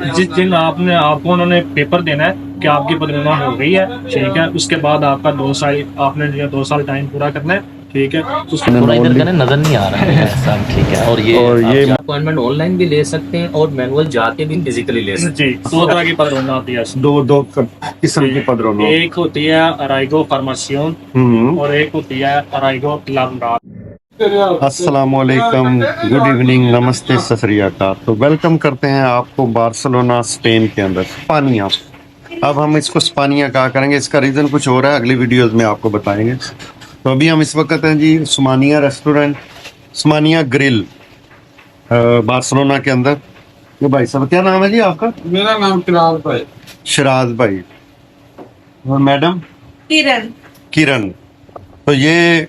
जिन आपने आपको उन्होंने पेपर देना है कि आपकी पदवीना हो गई है, ठीक है। उसके बाद आपका 2 साल आपने जो 2 साल टाइम पूरा करना है, ठीक है। उसके थोड़ा इधर का ना नजर नहीं आ रहा है सब ठीक है। और ये आप अपॉइंटमेंट ऑनलाइन भी ले सकते हैं और मैनुअल जाके भी फिजिकली ले सकते हैं। जी, 2 तरह की पदरोना होती है। दो किस्म की पदरोना। एक होती है अराइगो फार्मासियोन और एक होती है अराइगो लाबरार। अस्सलामुअलैकुम, गुड इवनिंग, नमस्ते, सत श्री अकाल। तो वेलकम करते हैं आपको बार्सिलोना स्पेन के अंदर स्पानिया। अब हम इसको स्पानिया कहा करेंगे, इसका रीज़न कुछ और है, अगली वीडियोस में आपको बताएंगे। तो अभी हम इस वक्त हैं जी स्मानिया रेस्टोरेंट, स्मानिया ग्रिल, बार्सिलोना के अंदर। ये भाई साहब क्या नाम है जी आपका? मेरा नाम शिराज भाई। शिराज भाई। और मैडम? किरण। किरण। तो ये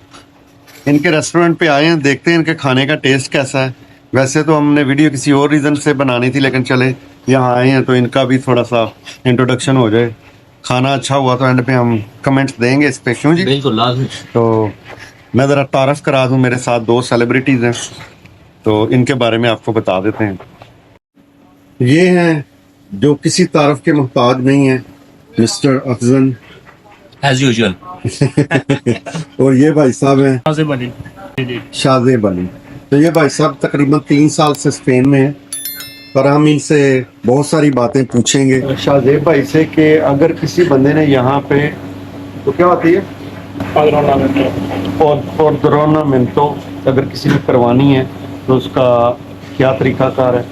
इनके रेस्टोरेंट पे आए हैं, देखते हैं इनके खाने का टेस्ट कैसा है। वैसे तो हमने वीडियो किसी और रीज़न से बनानी थी, लेकिन चले यहाँ आए हैं तो इनका भी थोड़ा सा इंट्रोडक्शन हो जाए। खाना अच्छा हुआ तो एंड पे हम कमेंट्स देंगे इस पे, क्यों जी? बिल्कुल लाजमी। तो मैं ज़रा तारफ़ करा दूँ, मेरे साथ 2 सेलिब्रिटीज़ हैं तो इनके बारे में आपको बता देते हैं। ये हैं जो किसी तारफ़ के मोहताज नहीं है, मिस्टर अफजल एज यूजुअल। और ये भाई साहब हैं शाज़ेब अली। जी शाज़ेब अली। तो ये भाई साहब तकरीबन 3 साल से स्पेन में हैं और हम इनसे बहुत सारी बातें पूछेंगे शाज़ेब भाई से कि अगर किसी बंदे ने यहाँ पे तो क्या होती है पदरोनामेंटो, अगर किसी ने करवानी है तो उसका क्या तरीकाकार है,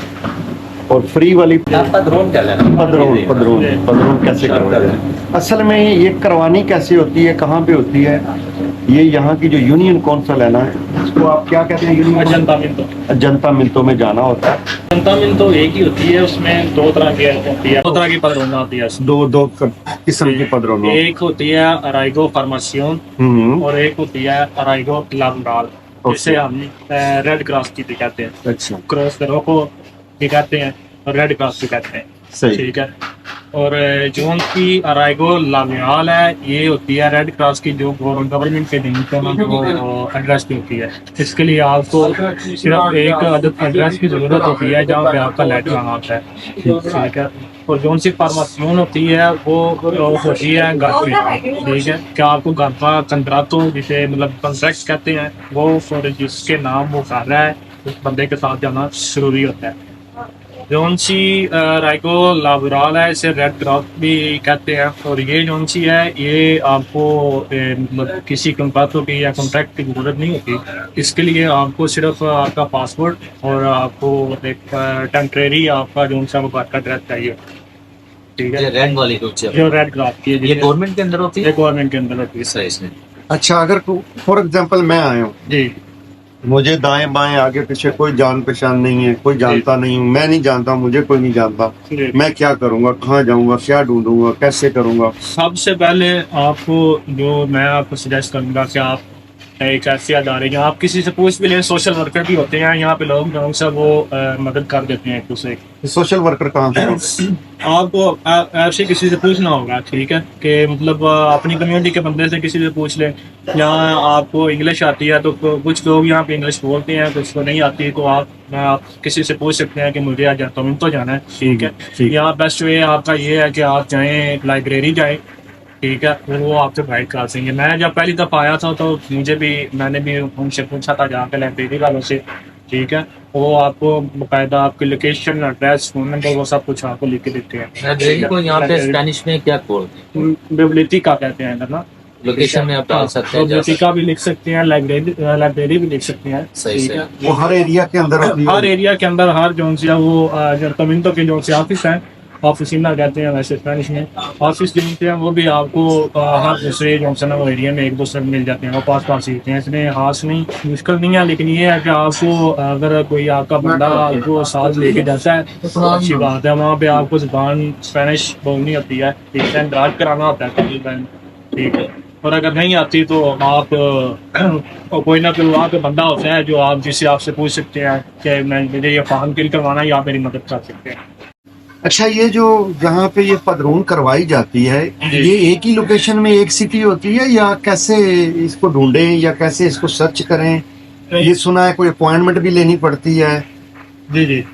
और फ्री वाली पदरोन क्या लेना? पदरोन कैसे करवाते हैं, असल में ये करवानी कैसे होती है, कहाँ पे होती है, ये यहाँ की जो यूनियन कौंसिल है ना, इसको आप क्या कहते हैं? यूनियन जनता मिंतो में जाना होता है। जनता मिंतो एक ही होती है, उसमें 2 तरह की होती है, 2 तरह की पदरोना होती है। दो किस्म की पदरोना। एक होती है अराइगो फार्मासियोन और एक होती है अराइगो लाबरार, जिसे हम रेड क्रॉस की भी कहते हैं। अच्छा, क्रॉस करो को भी कहते हैं और रेड क्रॉस भी कहते हैं, सही। ठीक है। और जो उनकी अराइगो लामियाल है, ये होती है रेड क्रॉस की, जो गवर्नमेंट के दिन वो एड्रेस भी होती है। इसके लिए आपको सिर्फ एक एड्रेस की ज़रूरत होती है जहाँ पे आपका लेटर आना होता है, ठीक है। और जो उनकी फार्मासियोन होती है वो होती है घर पे, ठीक है। क्या आपको घर का कंट्राक्टो, जिसे मतलब कॉन्ट्रैक्ट कहते हैं, वो और जिसके नाम वो कर रहा है उस बंदे के साथ जाना जरूरी होता है। जोन सी राइगो लाबराल है, इसे रेड क्रॉस भी कहते हैं। और ये जोन सी है, ये आपको मतलब किसी कंट्रैक्ट की या कॉन्ट्रैक्ट की जरूरत नहीं होती। इसके लिए आपको सिर्फ आपका पासपोर्ट और आपको एक टेम्परेरी आपका जोन सा घर का एड्रेस चाहिए, ठीक है। रेड वाली जो रेड क्रॉस की ये गवर्नमेंट के अंदर होती है? गवर्नमेंट के अंदर होती है। सही इसमें। अच्छा, अगर फॉर एग्जांपल मैं आया हूँ जी, मुझे दाएं बाएं आगे पीछे कोई जान पहचान नहीं है, कोई जानता नहीं हूँ, मैं नहीं जानता, मुझे कोई नहीं जानता, मैं क्या करूँगा, कहाँ जाऊँगा, क्या ढूंढूंगा, कैसे करूँगा? सबसे पहले आपको जो मैं आपको सजेस्ट करूँगा कि आप एक ऐसे अदारे जहाँ आप किसी से पूछ भी लें, सोशल वर्कर भी होते हैं यहाँ पे लोग, जो सब वो मदद कर देते हैं एक दूसरे की। सोशल वर्कर कहाँ से? आपको ऐसे किसी से पूछना होगा, ठीक है, कि मतलब अपनी कम्युनिटी के बंदे से किसी से पूछ लें। यहाँ आपको इंग्लिश आती है तो कुछ लोग यहाँ पे इंग्लिश बोलते हैं, कुछ को नहीं आती, तो आप किसी से पूछ सकते हैं कि मुझे आज तो जाना है, ठीक है। यहाँ बेस्ट वे आपका ये है कि आप जाएँ लाइब्रेरी जाएँ, ठीक है, फिर वो आपसे गाइड करा देंगे। मैं जब पहली दफ़ा आया था तो मैंने भी उनसे पूछा था जाके लाइब्रेरी वालों से, ठीक है। वो आपको बाकायदा आपकी लोकेशन, एड्रेस, फोन नंबर, वो सब कुछ आपको लिख के देते हैं। लाइब्रेरी को यहाँ पे स्पेनिश में क्या बोलते हैं? बिब्लियोथेका कहते हैं ना। लोकेशन में आप डाल सकते हैं, बिब्लियोथेका भी लिख सकते हैं, लाइब्रेरी भी लिख सकते हैं। सही से। वो हर एरिया के अंदर होती है? हर एरिया के अंदर, हर जोन से वो कम्युनिटी के जो से ऑफिस हैं, ऑफिसिना कहते हैं वैसे स्पेनिश में, ऑफिस जो होते हैं वो भी आपको हर दूसरे जो है ना वो एरिया में एक दूसरे में मिल जाते हैं, वो पास ही होते हैं। इसमें खास नहीं, मुश्किल नहीं है, लेकिन ये है कि आपको अगर कोई आपका बंदा आपको साथ लेके जाता है तो अच्छी बात है। वहाँ पे आपको ज़बान स्पेनिश बोलनी होती है, ठीक है, इंतराज कराना होता है तकरीबन, ठीक है। और अगर नहीं आती तो आप कोई ना कोई वहाँ पे बंदा होता है जो आप जिससे आपसे पूछ सकते हैं कि मुझे ये फॉर्म फिल करवाना है, या आप मेरी मदद कर सकते हैं। अच्छा, ये जो जहाँ पे ये पदरोन करवाई जाती है, ये एक ही लोकेशन में एक सिटी होती है, या कैसे इसको ढूंढें या कैसे इसको सर्च करें? ये सुना है कोई अपॉइंटमेंट भी लेनी पड़ती है। जी जी,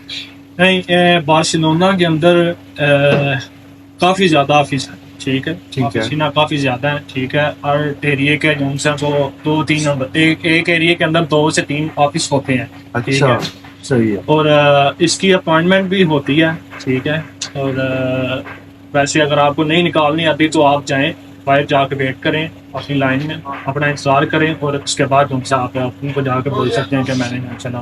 नहीं, बार्सिलोना के अंदर काफ़ी ज़्यादा ऑफिस है, ठीक है, ऑफिस काफ़ी ज़्यादा है, ठीक है। और एरिया के जो है वो 2-3 एक एरिया के अंदर 2 से 3 ऑफिस होते हैं, ठीक है, सही है। और इसकी अपॉइंटमेंट भी होती है, ठीक है। और वैसे अगर आपको नहीं निकालनी आती तो आप जाएं, बाहर जाके वेट करें अपनी लाइन में, अपना इंतजार करें, और उसके बाद उनसे आप उनको जाकर बोल सकते हैं कि मैंने चला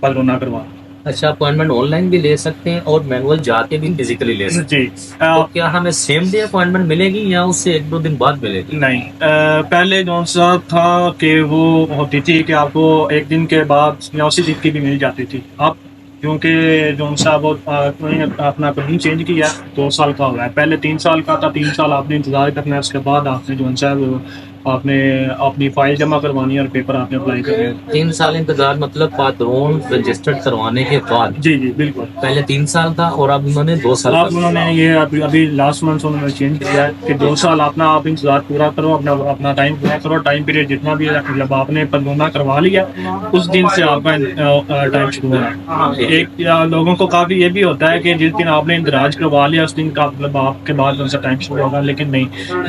बार्सिलोना करवा। अच्छा, अपॉइंटमेंट ऑनलाइन भी ले सकते हैं और मैनुअल जाके भी फिजिकली ले सकते जी। हैं। तो क्या हमें सेम डे अपॉइंटमेंट मिलेगी या उससे 1-2 दिन बाद मिलेगी? नहीं, पहले जो सा था कि वो होती थी कि आपको एक दिन के बाद या उसी दिन की भी मिल जाती थी। अब क्योंकि जो सा वो अपना कहीं चेंज किया, 2 साल का हुआ है, पहले 3 साल का था, 3 साल आपने इंतजार करना है, उसके बाद आपने जो सा वो आपने अपनी फाइल जमा करवानी है और पेपर आपने अप्लाई करने हैं। 3 साल इंतजार मतलब पात्रोन रजिस्टर्ड करवाने के बाद? जी जी बिल्कुल। पहले 3 साल था और अब उन्होंने 2 साल अब उन्होंने ये अभी लास्ट मंथ उन्होंने चेंज किया है कि 2 साल अपना आप इंतजार पूरा करो, अपना टाइम पूरा करो, टाइम पीरियड जितना भी है, जब आपने बार्सिलोना करवा लिया उस दिन से आपका टाइम शुरू हो रहा है। एक लोगों को काफ़ी ये भी होता है कि जिस दिन आपने इंदराज करवा लिया उस दिन का मतलब आपके बाद उनसे टाइम शुरू होगा, लेकिन नहीं,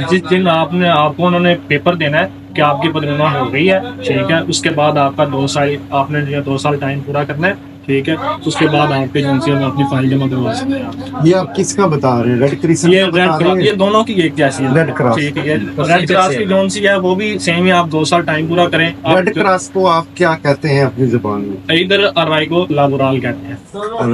जिस दिन आपको उन्होंने पेपर देना है कि आपकी बार्सिलोना हो गई है, ठीक है, उसके बाद आपका 2 साल आपने 2 साल टाइम पूरा करना है, ठीक है, उसके बाद आपके एजेंसी में अपनी फाइल जमा करवा सकते हैं। ये आप किसका बता रहे हैं? रेड क्रिसेंट ये रेड क्रॉस, ये दोनों की एक जैसी है, रेड क्रॉस, ठीक है। रेड क्रॉस की जोन सी है वो भी सेम है, आप 2 साल टाइम पूरा करें। रेड क्रॉस को आप क्या कहते हैं अपनी जुबान में? इधर अराइगो लाबोराल कहते हैं,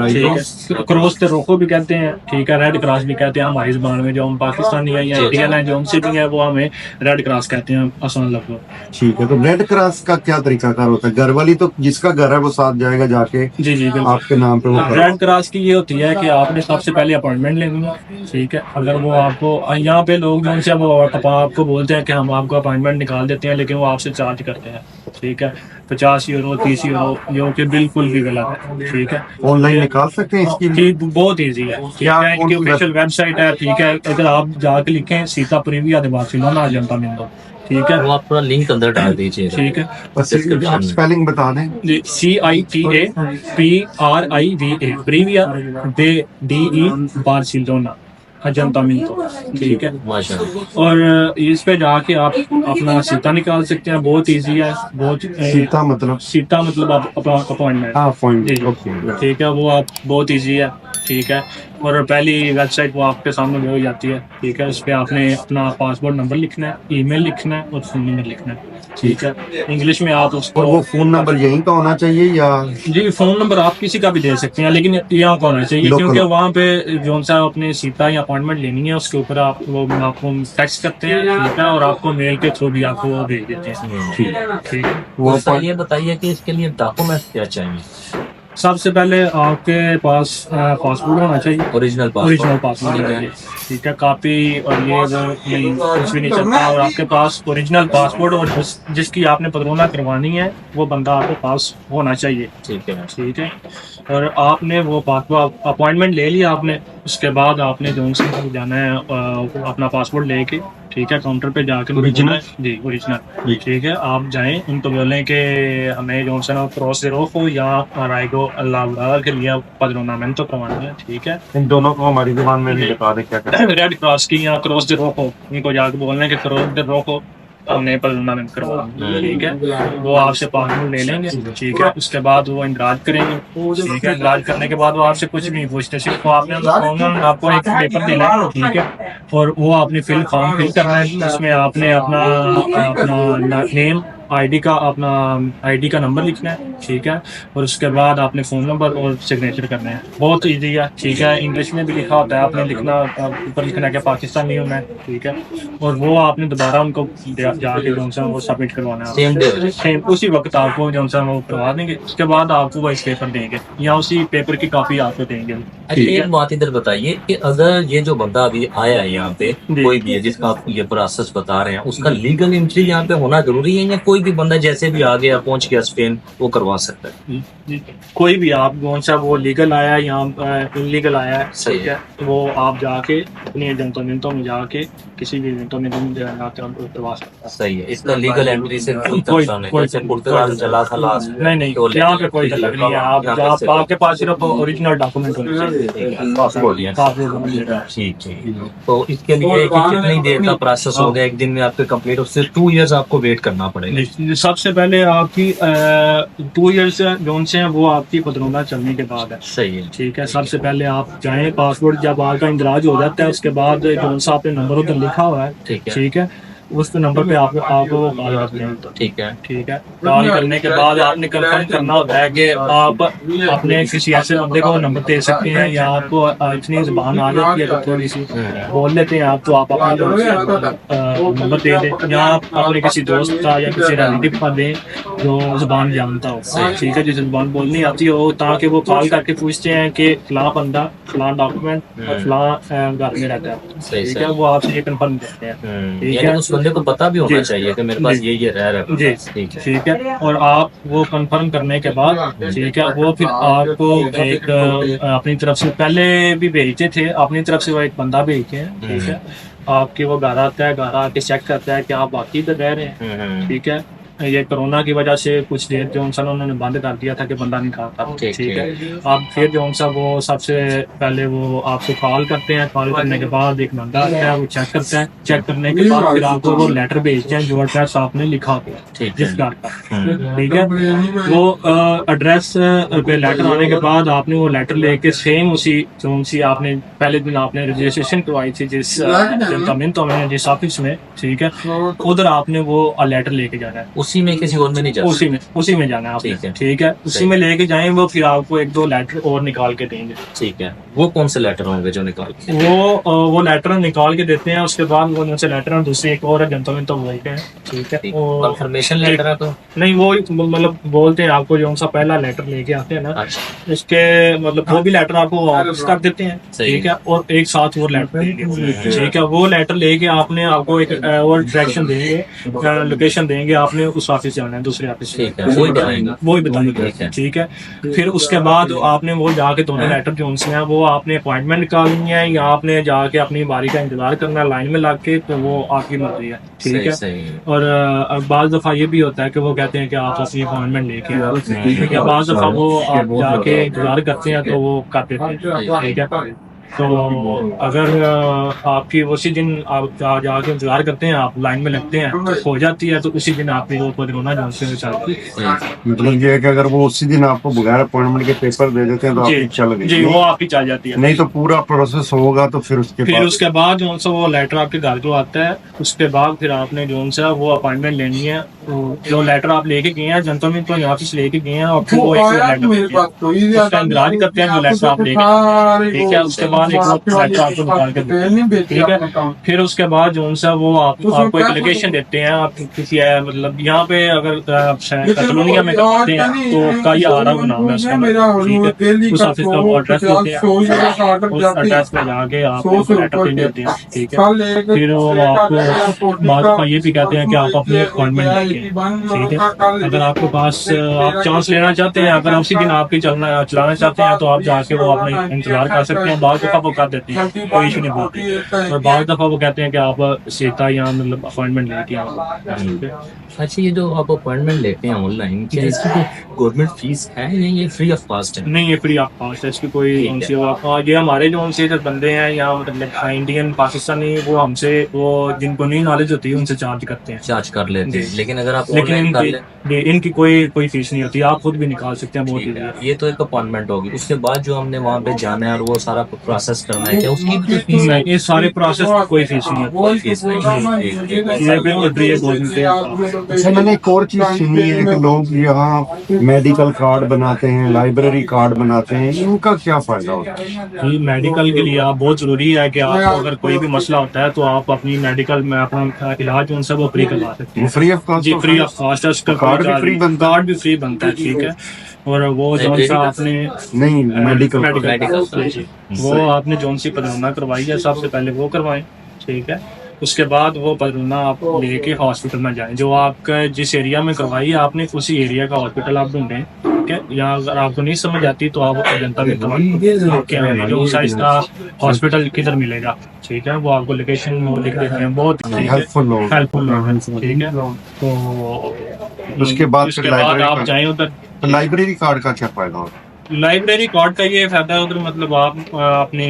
ठीक है, क्रॉस ते रोको भी कहते हैं, ठीक है, रेड क्रॉस भी कहते हैं हमारी जुबान में। जो हम पाकिस्तानी है या इंडियन है जो उनसे भी है वो हमें रेड क्रॉस कहते हैं, आसान लफ्ज़। ठीक है, तो रेड क्रॉस का क्या तरीकाकार होता है? घर वाली तो जिसका घर है वो साथ जाएगा जाके जी जी बिल्कुल आपके नाम पे वो रेड क्रॉस की ये होती है कि आपने सबसे पहले अपॉइंटमेंट लेनी है, ठीक है। अगर वो आपको यहाँ पे लोग जो उनसे वो आपको बोलते हैं कि हम आपको अपॉइंटमेंट निकाल देते हैं, लेकिन वो आपसे चार्ज करते हैं, ठीक है, 50 यूरो 30 यूरो, जो कि बिल्कुल भी गलत है, ठीक है। ऑनलाइन निकाल सकते हैं इसकी? ठीक, बहुत ईजी है, ठीक है, इनकी ऑफिशियल वेबसाइट है, ठीक है। अगर आप जाके लिखें सीता प्रीविया दे बार्सिलोना अजंता मिंदो, ठीक है, वो आप पूरा लिंक अंदर डाल दीजिए, ठीक है। आप स्पेलिंग बता दें। जी, CITA प्रीविया दे DE बार्सिलोना अजंता मिंदो, ठीक है। माशाल्लाह। और इस पे जाके आप अपना सीता निकाल सकते हैं, बहुत इजी है, बहुत सीता मतलब? सीता मतलब आप अपॉइंटमेंट, हाँ, जी, ओके, ठीक है, वो आप बहुत इजी है, ठीक है। और पहली वेबसाइट वो आपके सामने हो जाती है, ठीक है। उस पर आपने अपना पासपोर्ट नंबर लिखना है, ईमेल लिखना है और फोन नंबर लिखना है, ठीक है। इंग्लिश में आप उसको, और वो फोन नंबर यहीं का होना चाहिए या? जी, फोन नंबर आप किसी का भी दे सकते हैं, लेकिन यहाँ का होना चाहिए, क्योंकि वहाँ पे जो सा अपने सीता या अपॉइंटमेंट लेनी है उसके ऊपर आप वो आपको टेक्स्ट करते हैं, ठीक है, और आपको मेल के थ्रू भी आपको वो भेज देते हैं, ठीक है, ठीक है। वो ये बताइए कि इसके लिए डॉक्यूमेंट क्या चाहिए? सबसे पहले आपके पास पासपोर्ट होना चाहिए, ओरिजिनल पासपोर्ट चाहिए, ठीक है, कापी, और ये कुछ भी नहीं चलता। और आपके पास ओरिजिनल पासपोर्ट और जिसकी आपने बार्सिलोना करवानी है वो बंदा आपके पास होना चाहिए, ठीक है, ठीक है। और आपने वो पासपोर्ट अपॉइंटमेंट ले लिया आपने, उसके बाद आपने जो उनसे जाना है अपना पासपोर्ट लेके, ठीक है, काउंटर पे जाके ओरिजिनल? जी ओरिजिनल, ठीक है, आप जाएं, उनको बोलें कि हमें जो है क्रॉस हो या राइगो अल्लाह के लिए बार्सिलोना में तो करवाना है, ठीक है। इन दोनों को हमारी जुबान में भी बता दें क्या करें। रेड क्रॉस की या क्रॉस दे रोको, इनको जाके बोलने के क्रॉस दे रोको हमने बार्सिलोना में करवाना, ठीक है। वो आपसे पासपोर्ट ले लेंगे, ठीक है, उसके बाद वो इंदराज करेंगे, ठीक है। इंदराज करने के बाद वो आपसे कुछ नहीं पूछते, सिर्फ आपने आपको एक पेपर देना है, ठीक है, और वो आपने फॉर्म फिल करना है, उसमें आपने अपना नेम, आईडी का नंबर लिखना है, ठीक है, और उसके बाद आपने फ़ोन नंबर और सिग्नेचर करना है, बहुत इजी है, ठीक है। इंग्लिश में भी लिखा होता है, आपने ऊपर लिखना है कि पाकिस्तानी होना है, ठीक है, और वो आपने दोबारा उनको जाके जो है वो सबमिट करवाना है, सेम उसी वक्त आपको जो है वो करवा देंगे, उसके बाद आपको वाइस पेपर देंगे या उसी पेपर की कॉपी आपको देंगे। अच्छा, एक बात इधर बताइए कि अगर ये जो बंदा अभी आया है यहाँ पे, कोई भी है जिसका आप ये प्रोसेस बता रहे हैं, उसका लीगल एंट्री यहाँ पे होना जरूरी है या कोई कोई भी बंदा जैसे भी आ गया पहुंच गया स्पेन वो करवा सकता है। कोई भी आप कौन सा वो लीगल आया या इलीगल आया है, सही ठीक है, वो आप जाके अपनी एजेंटों में जाके किसी भी एजेंटों में जाके आप करवा सकते सही है, इसका लीगल एंट्री से कोई कोई- कंसर्न है, कोई- जैसे पुर्तगाल चला था लास्ट हैं। नहीं तो यहाँ पे कोई तलब नहीं है। आप आपके पास सिर्फ ओरिजिनल डॉक्यूमेंट होने चाहिए। बोलिए। पासपोर्ट ठीक ठीक। तो इसके लिए कितनी देर का प्रोसेस हो गया, एक दिन में आपके कंप्लीट, उससे 2 इयर्स आपको वेट करना पड़ेगा। सबसे पहले आपकी 2 इयर्स जो से हैं वो आपकी पदरोना चलने के बाद है। सही है। ठीक है, सबसे पहले आप जाएं, पासपोर्ट जब आपका इंदराज हो जाता है उसके बाद जो सा आपने नंबर उधर लिखा हुआ है, ठीक है। ठीक है, उस नंबर पे आप वो कॉल करते हैं। ठीक है। ठीक है, कॉल करने के बाद आपने कंफर्म करना होता है कि आप अपने किसी ऐसे बंदे को नंबर दे सकते हैं या आपको इतनी जुबान आ जाती है तो थोड़ी सी बोल लेते हैं आप, तो आप अपना नंबर दे दें या आप अपने किसी दोस्त का या किसी रिलेटिव का दें जो जुबान जानता हो। ठीक है, जिसे जुबान बोलनी आती हो, ताकि वो कॉल करके पूछते हैं कि फलां बंदा फलां डॉक्यूमेंट और फलां घर में रहता है। ठीक है, वो आपसे ये कंफर्म करते हैं। ठीक है, उस बंदे को पता भी होना चाहिए कि मेरे पास ये रह रहा है। जी ठीक है। ठीक है, और आप वो कंफर्म करने के बाद, ठीक है, वो फिर आपको एक अपनी तरफ से पहले भी भेजते थे, अपनी तरफ से वो एक बंदा भेजते हैं। ठीक है, आपके वो घर आता है, घर आके चेक करता है कि आप बाकी इधर रह रहे हैं। ठीक है, ये कोरोना की वजह से कुछ देर जो सा उन्होंने बंद कर दिया था कि बंदा निकालता। ठीक है, अब फिर जो सा वो सबसे पहले वो आपको कॉल करते हैं, कॉल करने के बाद एक बंदा आता है, वो चेक करता है, चेक करने के बाद फिर आपको वो लेटर भेजते हैं जो एड्रेस आपने लिखा होता है जिस घर का। ठीक है, वो एड्रेस पे लेटर आने के बाद आपने वो लेटर लेके सेम उसी जो सी आपने पहले दिन आपने रजिस्ट्रेशन करवाई थी जिस जिस ऑफिस में, ठीक है, उधर आपने वो लेटर लेके जाना है। उसी में किसी और में नहीं जाना, उसी में जाना है आपने। ठीक है। ठीक है, उसी में लेके जाएं, वो फिर आपको 1-2 लेटर और निकाल के देंगे। ठीक है, वो कौन से लेटर होंगे जो निकाल के? वो लेटर निकाल के देते हैं, उसके बाद वो उनसे लेटर दूसरे एक और जनता में तो बोलते हैं। ठीक है, कंफर्मेशन लेटर है तो नहीं, वो मतलब बोलते हैं आपको जो सा पहला लेटर लेके आते हैं ना, अच्छा। इसके मतलब वो भी लेटर आपको वापस कर देते हैं। ठीक है, और एक साथ वो लेटर देंगे। ठीक है, वो लेटर लेके आपको एक और डायरेक्शन देंगे, लोकेशन देंगे, आपने उस ऑफिस जाना है, दूसरे ऑफिस। ठीक है, वही बताएंगे। वही बताएंगे। ठीक है, फिर उसके बाद आपने वो जाके दोनों लेटर जो उनसे हैं वो आपने अपॉइंटमेंट निकालनी है या आपने जाके अपनी बारी का इंतजार करना है लाइन में लग के, तो वो आपकी मर्जी है। ठीक है, और बाज़ दफा ये भी होता है कि वो कहते हैं कि आप अपनी अपॉइंटमेंट लेके आओ। ठीक है, बाज़ दफा वो आप जाके इंतजार करते हैं तो वो कर देते हैं। ठीक है, तो अगर आपकी उसी दिन आप जाके इंतजार करते हैं, आप लाइन में लगते हैं, हो जाती है, तो उसी दिन आपकी वो कोरोना जो से चलती है। मतलब ये है कि अगर वो उसी दिन आपको बगैर अपॉइंटमेंट के पेपर दे देते हैं तो आपकी चल गई। जी, वो आपकी चल जाती है। नहीं तो पूरा प्रोसेस होगा तो फिर उसके बाद जो सा वो लेटर आपके घर को आता है, उसके बाद फिर आपने जो सा वो अपॉइंटमेंट लेनी है। जो लेटर आप लेके गए हैं जनता में, तो यहाँ से लेके गए हैं और फिर वो एक लेटर इंतजार करते हैं जो लेटर आप लेके। ठीक है, उसके बाद एक लेटर आपको निकाल के देते हैं। ठीक है, फिर उसके बाद जो सा वो आपको एक लोकेशन देते हैं। आप किसी मतलब यहाँ पे अगर कैटलोनिया में करते हैं तो कई आरा का नाम है उसका। ठीक है, उस ऑफिस का वो एड्रेस देते हैं, उस एड्रेस पे जाके आप लेटर दे देते हैं। ठीक है, फिर वो आपको बात ये भी कहते हैं कि आप अपनी अपॉइंटमेंट लेके। ठीक है, अगर आपके पास आप चांस लेना चाहते हैं, अगर उसी दिन आपकी चलाना चाहते हैं तो आप जाके वो अपना इंतजार कर सकते हैं। बाद दफा वो कर देती है, कोई इशू नहीं बोलती, और बाद दफा वो कहते हैं कि आप सीता या मतलब अपॉइंटमेंट लेके आओ। अच्छा, ये जो आप अपॉइंटमेंट लेते हैं ऑनलाइन, क्या इसकी गवर्नमेंट फीस है या ये फ्री ऑफ कॉस्ट है? नहीं, ये फ्री ऑफ कॉस्ट है, इसकी कोई ये हमारे जो उनसे जो बंदे हैं या मतलब इंडियन पाकिस्तानी, वो हमसे वो जिनको नहीं नॉलेज होती है उनसे चार्ज करते हैं, चार्ज कर लेते हैं। लेकिन अगर आप इनकी कोई फीस नहीं होती, आप खुद भी निकाल सकते हैं। बहुत ये तो एक अपॉइंटमेंट होगी, उसके बाद जो हमने वहाँ पे जाना है और वो सारा प्रोसेस करना है, क्या उसकी भी फीस है? ये सारे प्रोसेस कोई फीस नहीं है। अच्छा, मैंने एक और चीज सुनी है कि लोग यहाँ मेडिकल कार्ड बनाते हैं, लाइब्रेरी कार्ड बनाते हैं, इनका क्या फायदा होता है? मेडिकल के लिए आप बहुत जरूरी है कि आपको अगर कोई भी मसला होता है तो आप अपनी मेडिकल में अपना इलाज उनसे वो फ्री करवा सकते हैं। Free of cost? जी, फ्री ऑफ कॉस्ट है, उसका कार्ड भी फ्री बनता है। ठीक है, और वो जो सा आपने नहीं मेडिकल वो आपने जो सी पदरोना करवाई है सबसे पहले वो करवाएं। ठीक है, उसके बाद वो बदलना आप लेके हॉस्पिटल में जाएं। जो आपका जिस एरिया में करवाई है आपने, उसी एरिया का हॉस्पिटल आप ढूंढें, ठीक है। या अगर आपको नहीं समझ आती तो आप जनता में जो साइज का हॉस्पिटल किधर मिलेगा, ठीक है, वो आपको लोकेशन वो लिख देते हैं। बहुत हेल्पफुल लोग। हेल्पफुल ठीक है। तो उसके बाद उसके फिर बाद लाइब्रेरी आप का- जाएं उधर। तो लाइब्रेरी कार्ड का क्या फायदा होता है? लाइब्रेरी कार्ड का ये फायदा है उधर, मतलब आप अपनी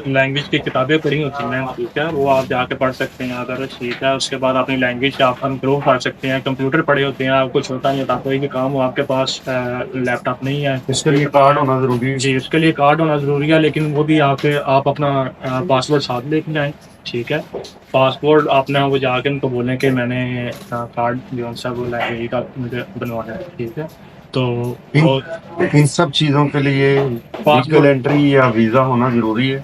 लैंग्वेज की किताबें पढ़ी होती हैं, ठीक है, वो आप जाके पढ़ सकते हैं अगर, ठीक है। उसके बाद अपनी लैंग्वेज आप इम्प्रूव कर सकते हैं। कंप्यूटर पढ़े होते हैं, आपको छोटा मोटा कोई भी काम हो, आपके पास लैपटॉप नहीं है, इसके लिए कार्ड होना जरूरी है। जी उसके लिए कार्ड होना ज़रूरी है। लेकिन वो भी आप अपना पासवर्ड साथ लेके जाएं, ठीक है। पासपोर्ट आपने वो जाके उनको बोलें कि मैंने कार्ड जो सा वो लाइब्रेरी का मुझे बनवाना है, ठीक है। तो इन सब चीजों के लिए लीगल एंट्री या वीजा होना जरूरी है।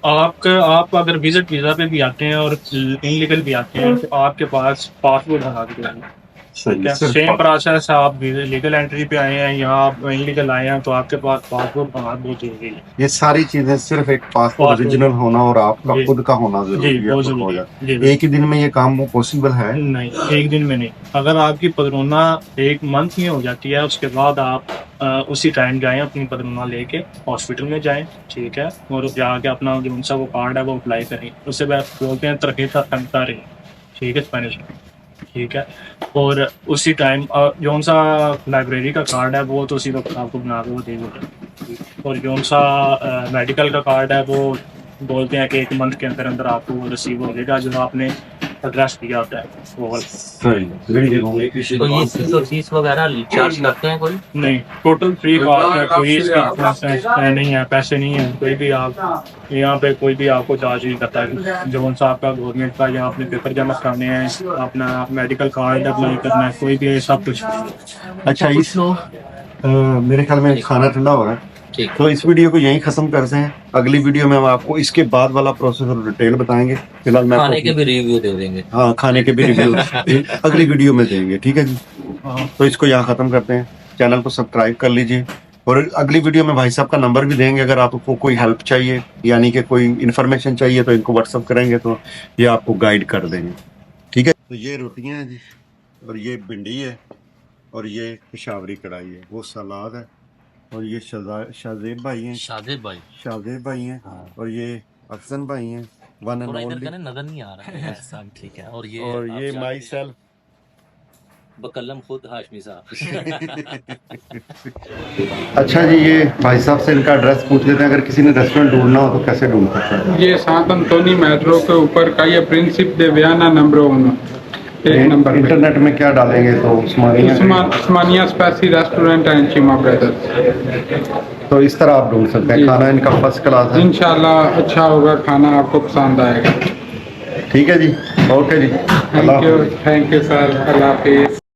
आप अगर विजिट वीजा पे भी आते हैं और इनलीगल भी आते हैं तो आपके पास पासपोर्ट बना के जाएंगे, ठीक है। सेम प्रोसेस, आप लीगल एंट्री पे आए हैं, यहाँ आप इनलीगल आए हैं तो आपके पास पासपोर्ट बनाना बहुत जरूरी है। ये सारी चीजें सिर्फ एक पासपोर्ट ओरिजिनल होना और आपका जी। खुद का होना जरूरी जी है, बहुत तो हो जरूरी जाता है। है। जी एक ही दिन में ये काम पॉसिबल है? नहीं, एक दिन में नहीं। अगर आपकी पदरोना 1 मंथ में हो जाती है, उसके बाद आप उसी टाइम जाएं, अपनी पदरोना लेके हॉस्पिटल में जाएं, ठीक है, और जाके अपना जो उनसा वो कार्ड है वो अप्लाई करें। उससे बोलते हैं तरकीब रही, ठीक है, स्पेनिश में, ठीक है। और उसी टाइम जो सा लाइब्रेरी का कार्ड है वो तो उसी वक्त आपको बना के वो दे देगा। और जो सा मेडिकल का कार्ड है वो बोलते हैं कि 1 मंथ के अंदर अंदर आपको वो रिसीव हो जाएगा जो आपने एड्रेस दिया होता है वो। तो ये फीस और फीस वगैरह चार्ज करते हैं कोई? नहीं, टोटल फ्री कॉस्ट है, कोई इसका नहीं है, पैसे नहीं है कोई भी। आप यहाँ पे कोई भी आपको चार्ज नहीं करता है। जो सा आपका गवर्नमेंट का यहाँ अपने पेपर जमा कराने हैं, अपना मेडिकल कार्ड अप्लाई करना है, कोई भी सब कुछ। अच्छा, इस मेरे ख्याल में खाना ठंडा हो रहा है, ठीक। तो इस वीडियो को यहीं खत्म करते हैं। अगली वीडियो में हम आपको इसके बाद वाला प्रोसेस और डिटेल बताएंगे। फिलहाल मैं खाने के भी रिव्यू दे देंगे। हाँ, खाने के भी रिव्यू अगली वीडियो में देंगे, ठीक है जी। तो इसको यहाँ खत्म करते हैं। चैनल को सब्सक्राइब कर लीजिए और अगली वीडियो में भाई साहब का नंबर भी देंगे। अगर आपको कोई हेल्प चाहिए यानी कि कोई इन्फॉर्मेशन चाहिए तो इनको व्हाट्सअप करेंगे तो ये आपको गाइड कर देंगे, ठीक है। तो ये रोटियां हैं जी, और ये भिंडी है, और ये पेशावरी कढ़ाई है, वो सलाद है, और ये शाहजेब भाई हैं, शाहजेब भाई हैं, और ये अफजन भाई हैं, वन एंड थोड़ा इधर ओनली। का ना नजर नहीं आ रहा है ऐसा, ठीक है। और ये आप माई जानते सेल्फ हैं, बकल्लम खुद हाशमी साहब। अच्छा जी, ये भाई साहब से इनका एड्रेस पूछ लेते हैं। अगर किसी ने रेस्टोरेंट ढूंढना हो तो कैसे ढूंढ सकते हैं? ये सांत अंतोनी मेट्रो के ऊपर का ये प्रिंसिप दे वियाना नंबर 1 नंबर पे। इंटरनेट में क्या डालेंगे तो Osmania spicy restaurant and Cheema brothers. तो इस तरह आप ढूंढ सकते हैं। जी। खाना इनका फर्स्ट क्लास है, इंशाल्लाह अच्छा होगा, खाना आपको पसंद आएगा। ठीक है जी। ओके जी, थैंक यू सर, अल्लाह हाफिज़।